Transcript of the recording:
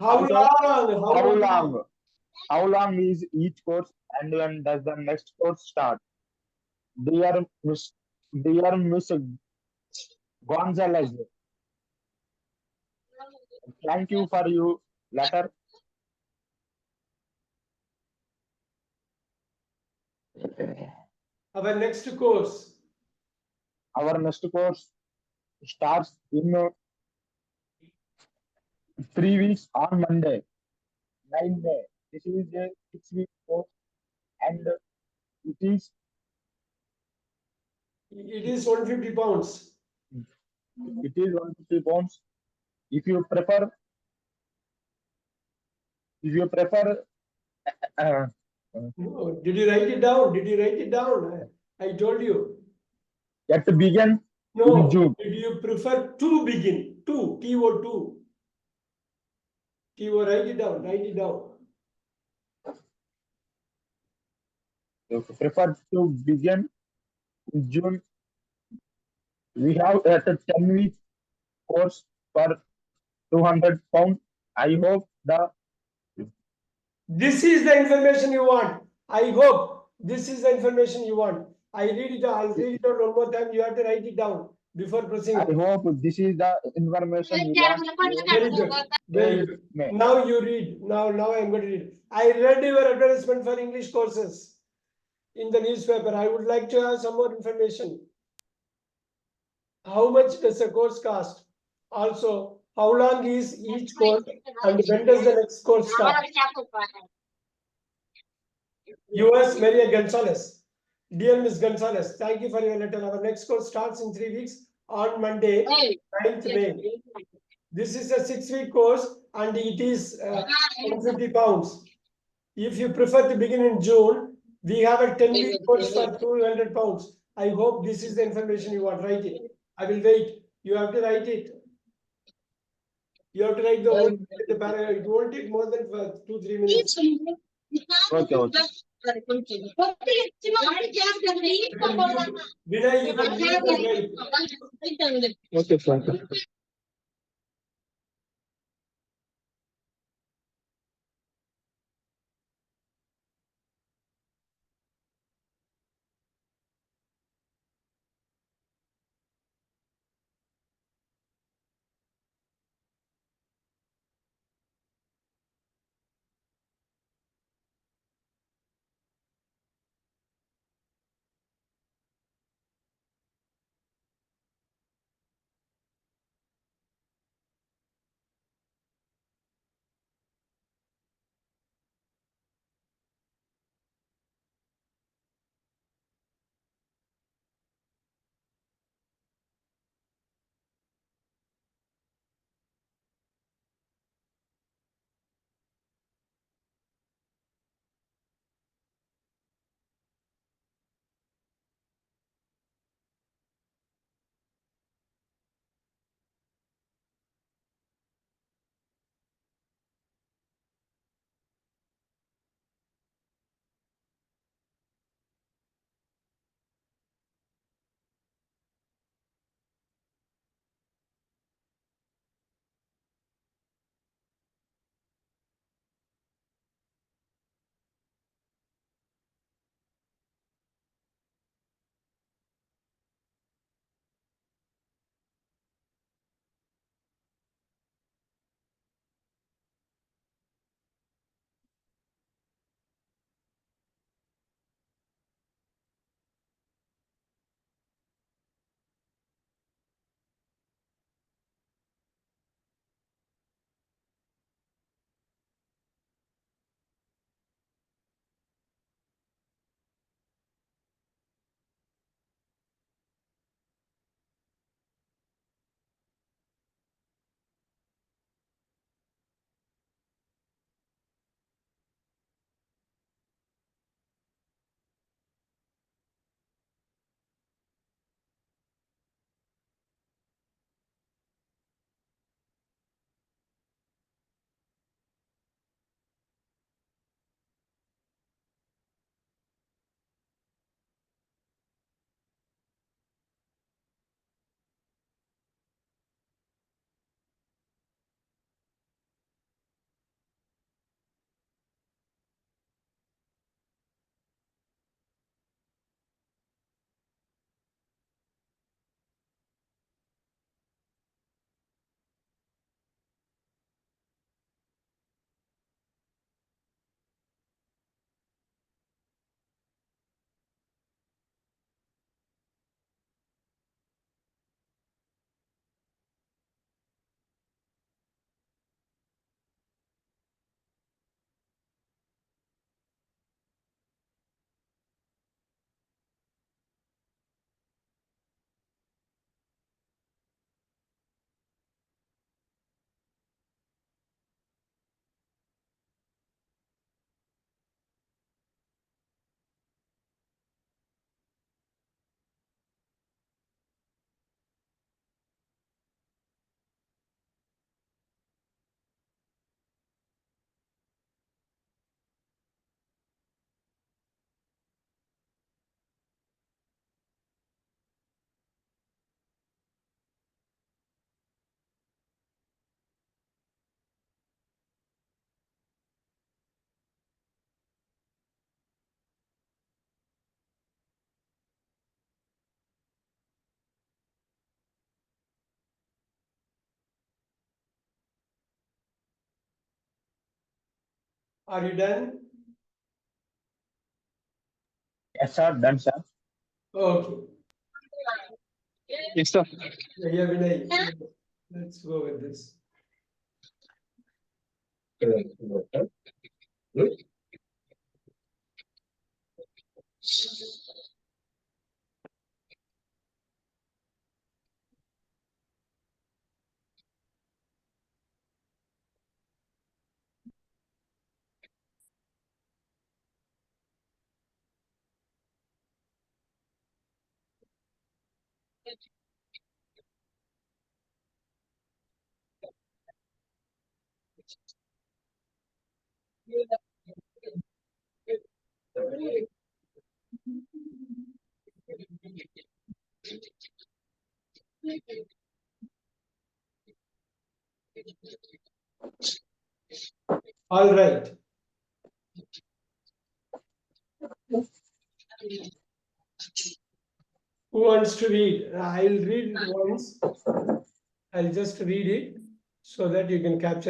How Also, long? how long? How long is each course and when does the next course start? Dear Miss, dear Miss Gonzalez, thank you for your letter. Our next course. Our next course starts in 3 weeks on Monday, 9 May. This is a 6 week course and it is It is 150 pounds. it is 150 pounds. If you prefer, if you prefer, uh, No, did you write it down? Did you write it down? I told you. yet to begin in No, June. did you prefer to begin? To, T-O, to. T-O, write it down, write it down. You prefer to begin in June. We have a 10 week course for 200 pounds. I hope the This is the information you want. I hope this is the information you want. I'll read it out one more time. You have to write it down before I proceeding. hope this is the information you want. Very good. Very good. Now you read. Now I'm going to read. I read your advertisement for English courses in the newspaper. I would like to have some more information. How much does a course cost? Also, how long is each course and when does the next course start? Yours, Maria Gonzalez. Dear Ms. Gonzalez, thank you for your letter. Our next course starts in 3 weeks on Monday, 9th May. This is a 6 week course and it is 150 pounds. If you prefer to begin in June, we have a 10 week course for 200 pounds. I hope this is the information you want. Write it. I will wait. You have to write it. You have to write the paragraph. It won't take more than 2-3 minutes. Okay, okay. Vinay, you can read and write. Okay, sir. Are you done? Yes, sir. Done, sir. Okay. Yes, sir. Yeah, Vinay. Let's go with this. All right. Who wants to read? I'll read it once. I'll just read it so that you can capture